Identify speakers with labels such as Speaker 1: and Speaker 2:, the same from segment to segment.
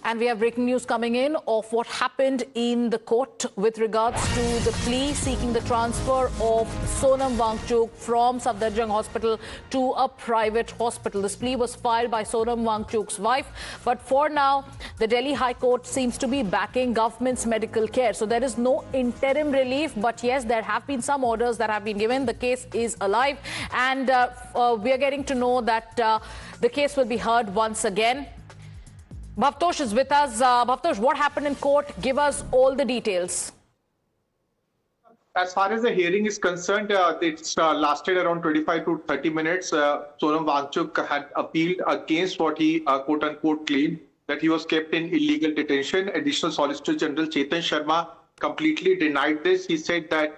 Speaker 1: And we have breaking news coming in of what happened in the court with regards to the plea seeking the transfer of Sonam Wangchuk from Safdarjung Hospital to a private hospital. This plea was filed by Sonam Wangchuk's wife, but for now, the Delhi High Court seems to be backing government's medical care. So there is no interim relief, but yes, there have been some orders that have been given. The case is alive, and we are getting to know that the case will be heard once again. Bhavtosh is with us. Bhavtosh, what happened in court? Give us all the details.
Speaker 2: As far as the hearing is concerned, it's lasted around 25 to 30 minutes. Sonam Wangchuk had appealed against what he quote-unquote claimed, that he was kept in illegal detention. Additional Solicitor General Chetan Sharma completely denied this. He said that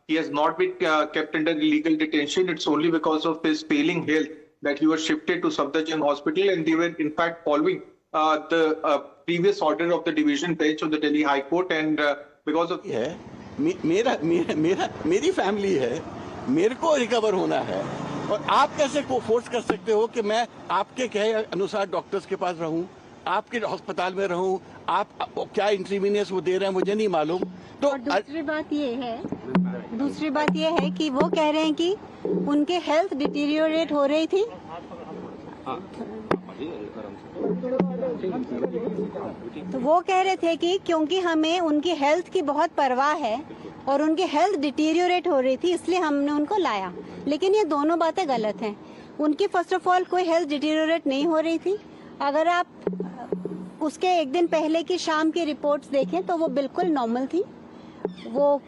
Speaker 2: he has not been kept under illegal detention. It's only because of his failing health that he was shifted to Safdarjung Hospital, and they were in fact following the previous order of the division bench of the Delhi High Court, and because of
Speaker 3: मेरी family है, मेरे को recover होना है, और आप कैसे को फोर्स कर सकते हो कि मैं आपके कहे अनुसार डॉक्टर्स के पास रहूं, आपके अस्पताल में रहूं, आप क्या इंट्रीमिनियस वो दे रहे हैं मुझे नहीं मालूम। तो
Speaker 4: और दूसरी बात ये है कि वो कह रहे हैं कि उनके हेल्थ डिटीरियोरेट हो रही थी। तो वो कह रहे थे कि क्योंकि हमें उनकी हेल्थ की बहुत परवाह है और उनकी हेल्थ डिटीरियोरेट हो रही थी, इसलिए हमने उनको लाया। लेकिन ये दोनों बातें गलत हैं। उनकी फर्स्ट ऑफ ऑल कोई हेल्थ डिटीरियोरेट नहीं हो रही थी। अगर आप उसके एक दिन पहले की शाम की रिपोर्ट्स देखें तो वो बिल्कुल नॉर्मल थी। वो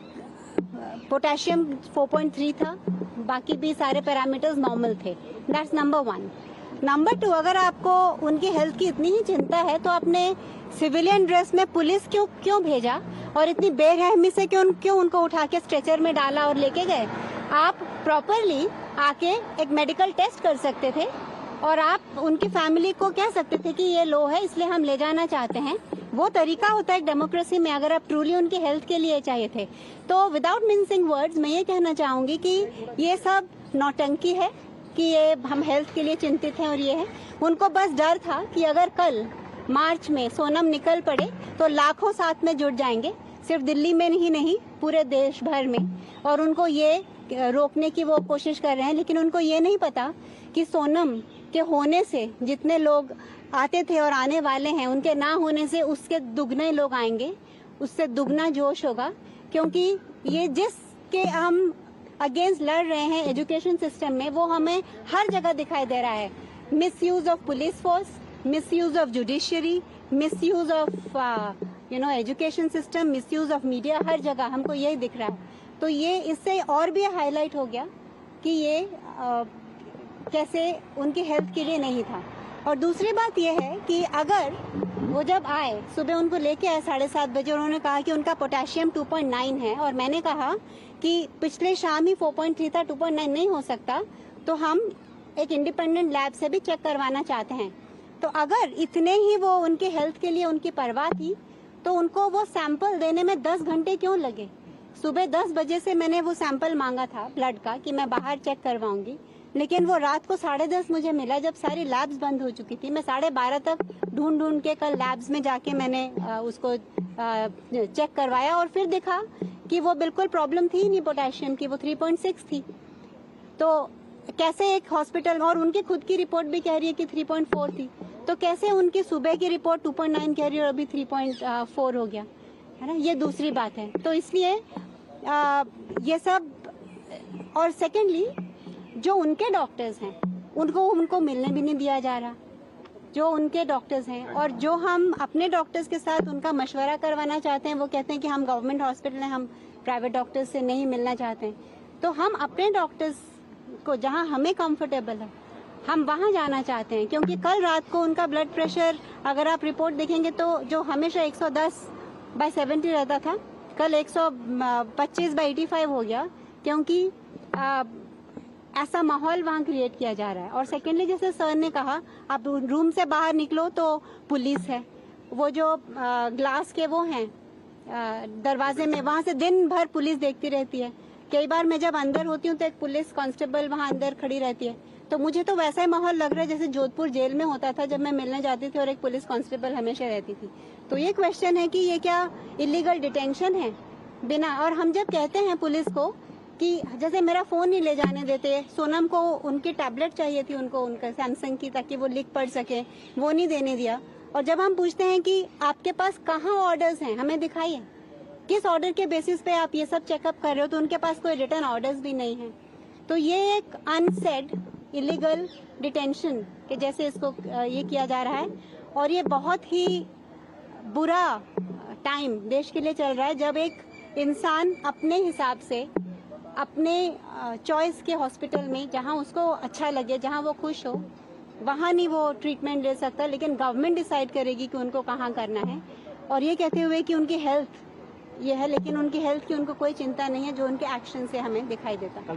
Speaker 4: पोटेशियम 4.3 था, बाकी भी सारे पैरामीटर्स नॉर्मल थे। That's number 1। नंबर 2, अगर आपको उनकी हेल्थ की इतनी ही चिंता है तो आपने सिविलियन ड्रेस में पुलिस क्यों भेजा और इतनी बेरहमी से क्यों उनको उठा के स्ट्रेचर में डाला और लेके गए? आप प्रॉपरली आके एक मेडिकल टेस्ट कर सकते थे और आप उनकी फैमिली को कह सकते थे कि ये लो है इसलिए हम ले जाना चाहते हैं। वो तरीका होता है एक डेमोक्रेसी में, अगर आप ट्रूली उनकी हेल्थ के लिए चाहिए थे। तो विदाउट मिंसिंग वर्ड्स मैं ये कहना चाहूंगी कि ये सब नौटंकी है कि ये हम हेल्थ के लिए चिंतित हैं और ये है। उनको बस डर था कि अगर कल मार्च में सोनम निकल पड़े तो लाखों साथ में जुट जाएंगे, सिर्फ दिल्ली में ही नहीं पूरे देश भर में, और उनको ये रोकने की वो कोशिश कर रहे हैं। लेकिन उनको ये नहीं पता कि सोनम के होने से जितने लोग आते थे और आने वाले हैं, उनके ना होने से उसके दुगने लोग आएंगे, उससे दुगना जोश होगा। क्योंकि ये जिसके हम अगेंस्ट लड़ रहे हैं एजुकेशन सिस्टम में, वो हमें हर जगह दिखाई दे रहा है। Misuse of police force, misuse of judiciary, misuse of education system, misuse of media, हर जगह हमको यही दिख रहा है। तो ये इससे और भी हाईलाइट हो गया कि ये कैसे उनकी हेल्थ के लिए नहीं था। और दूसरी बात यह है कि अगर वो जब आए, सुबह उनको लेके आए 7:30 बजे, उन्होंने कहा कि उनका पोटेशियम 2.9 है, और मैंने कहा कि पिछले शाम ही 4.3 था, 2.9 नहीं हो सकता, तो हम एक इंडिपेंडेंट लैब से भी चेक करवाना चाहते हैं। तो अगर इतने ही वो उनके हेल्थ के लिए उनकी परवाह थी तो उनको वो सैंपल देने में 10 घंटे क्यों लगे? सुबह 10 बजे से मैंने वो सैंपल मांगा था ब्लड का कि मैं बाहर चेक करवाऊंगी, लेकिन वो रात को 10:30 मुझे मिला जब सारी लैब्स बंद हो चुकी थी। मैं 12:30 तक ढूंढ के कल लैब्स में जाके मैंने उसको चेक करवाया और फिर देखा कि वो बिल्कुल प्रॉब्लम थी नहीं पोटेशियम की, वो 3.6 थी। तो कैसे एक हॉस्पिटल, और उनकी खुद की रिपोर्ट भी कह रही है कि 3.4 थी, तो कैसे उनकी सुबह की रिपोर्ट 2.9 कह रही है और अभी 3.4 हो गया, है ना? ये दूसरी बात है। तो इसलिए ये सब, और सेकेंडली जो उनके डॉक्टर्स हैं उनको मिलने भी नहीं दिया जा रहा, जो उनके डॉक्टर्स हैं। और जो हम अपने डॉक्टर्स के साथ उनका मशवरा करवाना चाहते हैं, वो कहते हैं कि हम गवर्नमेंट हॉस्पिटल हैं, हम प्राइवेट डॉक्टर्स से नहीं मिलना चाहते हैं। तो हम अपने डॉक्टर्स को जहां हमें कंफर्टेबल है हम वहां जाना चाहते हैं। क्योंकि कल रात को उनका ब्लड प्रेशर, अगर आप रिपोर्ट देखेंगे तो जो हमेशा 110/70 रहता था, कल 125/85 हो गया, क्योंकि ऐसा माहौल वहाँ क्रिएट किया जा रहा है। और सेकेंडली, जैसे सर ने कहा, आप रूम से बाहर निकलो तो पुलिस है, वो जो ग्लास के वो हैं दरवाजे में, वहाँ से दिन भर पुलिस देखती रहती है। कई बार मैं जब अंदर होती हूँ तो एक पुलिस कांस्टेबल वहाँ अंदर खड़ी रहती है। तो मुझे तो वैसा ही माहौल लग रहा है जैसे जोधपुर जेल में होता था जब मैं मिलने जाती थी और एक पुलिस कांस्टेबल हमेशा रहती थी। तो ये क्वेश्चन है कि ये क्या इलीगल डिटेंशन है बिना, और हम जब कहते हैं पुलिस को कि जैसे मेरा फोन नहीं ले जाने देते, सोनम को उनकी टैबलेट चाहिए थी उनको उनका सैमसंग की ताकि वो लिख पढ़ सके, वो नहीं देने दिया। और जब हम पूछते हैं कि आपके पास कहाँ ऑर्डर्स हैं, हमें दिखाइए किस ऑर्डर के बेसिस पे आप ये सब चेकअप कर रहे हो, तो उनके पास कोई रिटर्न ऑर्डर्स भी नहीं है। तो ये एक अनसेड इलीगल डिटेंशन के जैसे इसको ये किया जा रहा है, और ये बहुत ही बुरा टाइम देश के लिए चल रहा है जब एक इंसान अपने हिसाब से अपने चॉइस के हॉस्पिटल में जहां उसको अच्छा लगे, जहां वो खुश हो, वहां नहीं वो ट्रीटमेंट ले सकता, लेकिन गवर्नमेंट डिसाइड करेगी कि उनको कहां करना है। और ये कहते हुए कि उनकी हेल्थ ये है, लेकिन उनकी हेल्थ की उनको कोई चिंता नहीं है जो उनके एक्शन से हमें दिखाई देता है।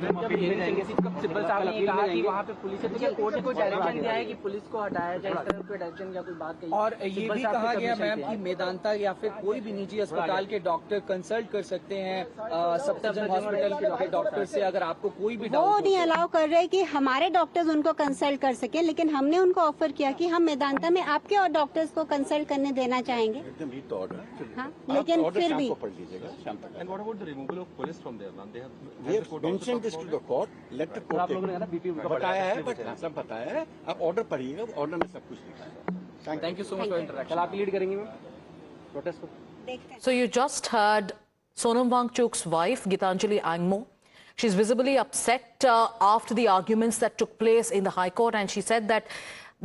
Speaker 5: सिब्बल साहब ने कहा कि वहाँ पे पुलिस है, तो क्या कोर्ट ने कोई डायरेक्शन दिया है कि पुलिस को हटाया जाए, इस तरह कोई डायरेक्शन या कोई बात कही? और ये भी कहा गया मैम कि मेदांता या फिर कोई भी निजी अस्पताल के डॉक्टर कंसल्ट कर सकते हैं सफदरजंग हॉस्पिटल के डॉक्टर से, अगर आपको कोई भी
Speaker 4: वो नहीं अलाउ कर रहे कि हमारे डॉक्टर्स उनको कंसल्ट कर सके, लेकिन हमने उनको ऑफर किया कि हम मेदांता में आपके और डॉक्टर्स को कंसल्ट करने देना चाहेंगे। हाँ, लेकिन फिर भी
Speaker 6: And what about the removal of police from there, ma'am?
Speaker 3: We have mentioned this to the court. Let the court take it. बताया है, सब बताया है। आप ऑर्डर पढ़िएगा, ऑर्डर में सब कुछ लिखा है।
Speaker 5: Thank you so much for interaction. कल आप लीड करेंगी मैम प्रोटेस्ट को?
Speaker 1: So you just heard Sonam Wangchuk's wife, Geetanjali Angmo. She's visibly upset after the arguments that took place in the High Court, and she said that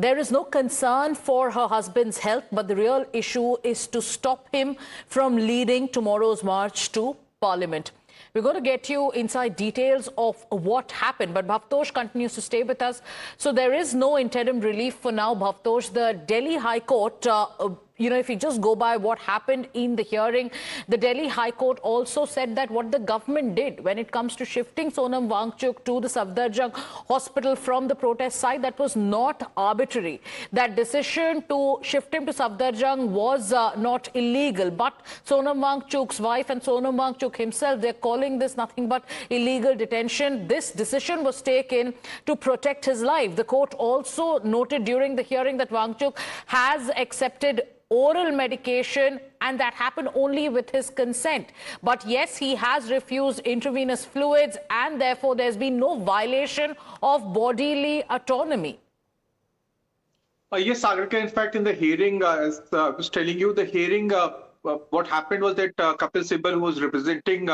Speaker 1: there is no concern for her husband's health, but the real issue is to stop him from leading tomorrow's march to Parliament. We're going to get you inside details of what happened, but Bhavtosh continues to stay with us. So there is no interim relief for now, Bhavtosh. The Delhi High Court, if you just go by what happened in the hearing, the Delhi High Court also said that what the government did when it comes to shifting Sonam Wangchuk to the Safdarjung Hospital from the protest site, that was not arbitrary. That decision to shift him to Safdarjung was not illegal. But Sonam Wangchuk's wife and Sonam Wangchuk himself, they're calling this nothing but illegal detention. This decision was taken to protect his life. The court also noted during the hearing that Wangchuk has accepted oral medication, and that happened only with his consent. But yes, he has refused intravenous fluids, and therefore there's been no violation of bodily autonomy.
Speaker 2: Yes, Sagarika, in fact, in the hearing, as I was telling you, the hearing, what happened was that Kapil Sibal, who was representing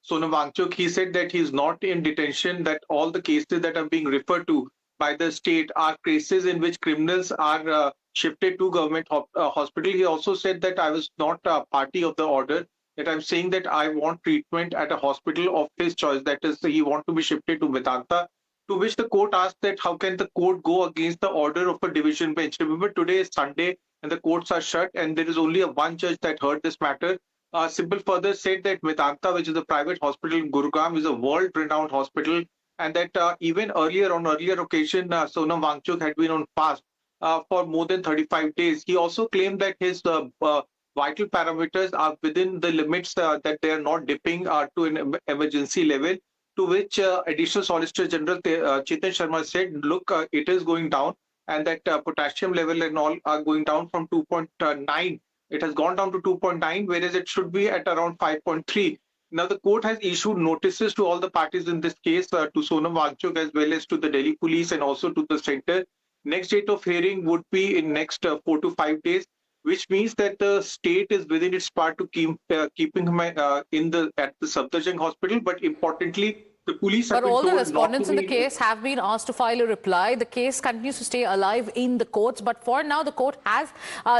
Speaker 2: Sonam Wangchuk, he said that he's not in detention, that all the cases that are being referred to by the state are cases in which criminals are shifted to government hospital. He also said that I was not a party of the order, that I'm saying that I want treatment at a hospital of his choice, that is, he want to be shifted to Vedanta, to which the court asked that how can the court go against the order of a division bench. Remember, today is Sunday and the courts are shut, and there is only one judge that heard this matter. Sibal further said that Vedanta, which is a private hospital in Gurugram, is a world-renowned hospital, and that even on earlier occasion, Sonam Wangchuk had been on fast for more than 35 days. He also claimed that his vital parameters are within the limits, that they are not dipping to an emergency level, to which Additional Solicitor General Chetan Sharma said, look, it is going down, and that potassium level and all are going down from 2.9. It has gone down to 2.9, whereas it should be at around 5.3. Now, the court has issued notices to all the parties in this case, to Sonam Wangchuk as well as to the Delhi police and also to the center. Next date of hearing would be in next 4 to 5 days, which means that the state is within its part to keeping him at the Safdarjung Hospital. But importantly, the police have
Speaker 1: But all the
Speaker 2: told
Speaker 1: respondents
Speaker 2: not
Speaker 1: in
Speaker 2: to
Speaker 1: the case have been asked to file a reply. The case continues to stay alive in the courts. But for now, the court has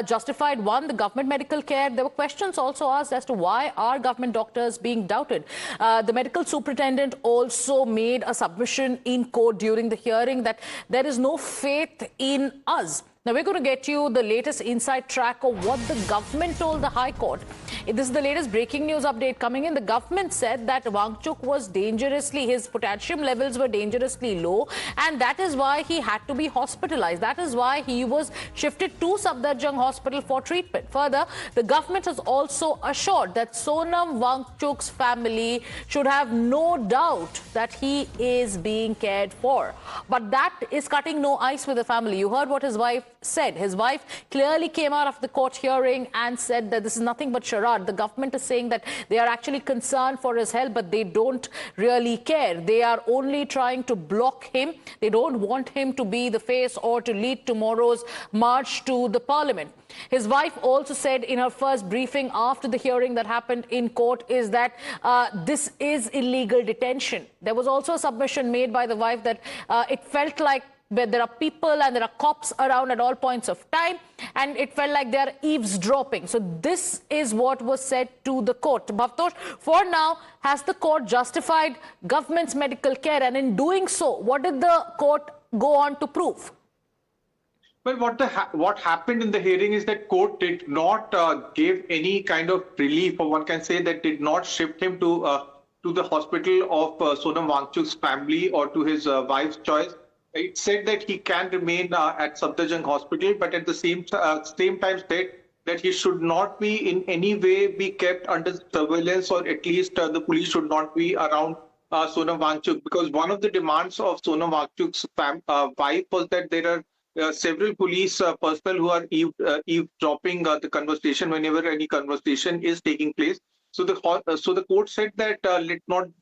Speaker 1: justified, one, the government medical care. There were questions also asked as to why are government doctors being doubted. The medical superintendent also made a submission in court during the hearing that there is no faith in us. Now we're going to get you the latest inside track of what the government told the High Court. This is the latest breaking news update coming in. The government said that Wangchuk was his potassium levels were dangerously low, and that is why he had to be hospitalized. That is why he was shifted to Safdarjung Hospital for treatment. Further, the government has also assured that Sonam Wangchuk's family should have no doubt that he is being cared for. But that is cutting no ice with the family. You heard what his wife said. His wife clearly came out of the court hearing and said that this is nothing but charade. The government is saying that they are actually concerned for his health, but they don't really care. They are only trying to block him. They don't want him to be the face or to lead tomorrow's march to the parliament. His wife also said in her first briefing after the hearing that happened in court is that this is illegal detention. There was also a submission made by the wife that it felt like there are people and there are cops around at all points of time, and it felt like they are eavesdropping. So this is what was said to the court. Bhavtosh, for now, has the court justified government's medical care? And in doing so, what did the court go on to prove?
Speaker 2: Well, what happened in the hearing is that court did not give any kind of relief, or one can say that did not shift him to the hospital of Sonam Wangchuk's family or to his wife's choice. It said that he can remain at Safdarjung Hospital, but at the same time said that he should not be in any way be kept under surveillance, or at least the police should not be around Sonam Wangchuk, because one of the demands of Sonam Wangchuk's wife was that there are several police personnel who are eavesdropping the conversation whenever any conversation is taking place. So the court said that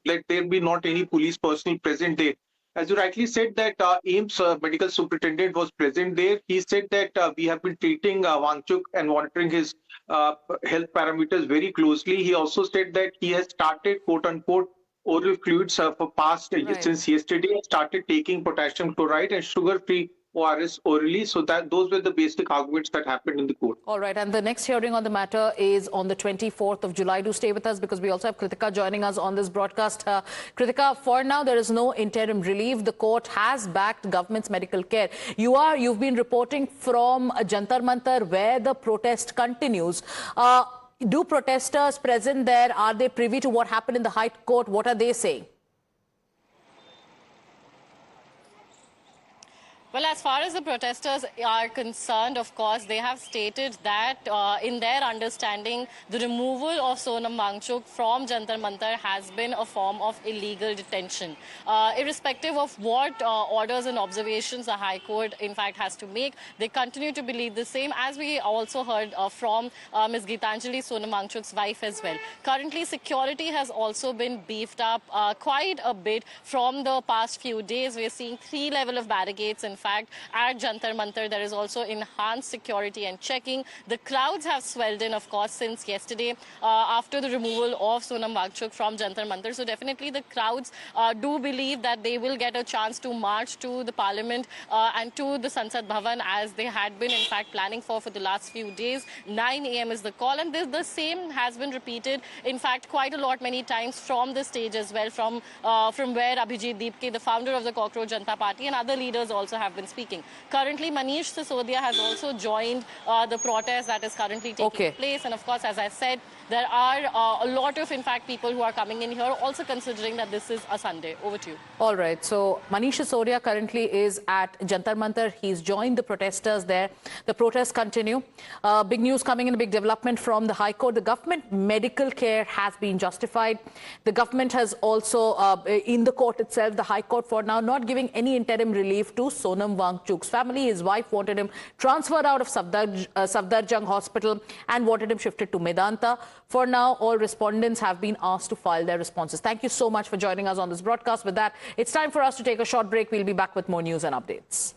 Speaker 2: let there be not any police personnel present there. As you rightly said that AIIMS medical superintendent was present there. He said that we have been treating Wangchuk and monitoring his health parameters very closely. He also said that he has started quote-unquote oral fluids for past since yesterday, started taking potassium chloride and sugar-free ORS orally. So that those were the basic arguments that happened in the court.
Speaker 1: All right. And the next hearing on the matter is on the 24th of July. Do stay with us, because we also have Kritika joining us on this broadcast. Kritika, for now, there is no interim relief. The court has backed government's medical care. You've been reporting from Jantar Mantar, where the protest continues. Do protesters present there, are they privy to what happened in the High Court? What are they saying?
Speaker 7: Well, as far as the protesters are concerned, of course, they have stated that in their understanding, the removal of Sonam Wangchuk from Jantar Mantar has been a form of illegal detention. Irrespective of what orders and observations the High Court, in fact, has to make, they continue to believe the same, as we also heard from Ms. Geetanjali, Sonam Wangchuk's wife as well. Currently, security has also been beefed up quite a bit from the past few days. We're seeing 3 levels of barricades, in fact, at Jantar Mantar. There is also enhanced security and checking. The crowds have swelled in, of course, since yesterday after the removal of Sonam Wangchuk from Jantar Mantar. So definitely the crowds do believe that they will get a chance to march to the parliament and to the Sansad Bhavan, as they had been, in fact, planning for the last few days. 9 a.m. is the call, and the same has been repeated, in fact, quite a lot, many times from the stage as well, from where Abhijit Deepke, the founder of the Cockroach Janata Party, and other leaders also have been speaking. Currently, Misuse has also joined the protest that is currently taking place. And of course, as I said, there are a lot of, in fact, people who are coming in here, also considering that this is a Sunday. Over to you.
Speaker 1: All right. So Manish Sisodia currently is at Jantar Mantar. He's joined the protesters there. The protests continue. Big news coming in, a big development from the High Court. The government medical care has been justified. The government has also, in the court itself, the High Court for now, not giving any interim relief to Sonam Wangchuk's family. His wife wanted him transferred out of Safdarjung Hospital and wanted him shifted to Medanta. For now, all respondents have been asked to file their responses. Thank you so much for joining us on this broadcast. With that, it's time for us to take a short break. We'll be back with more news and updates.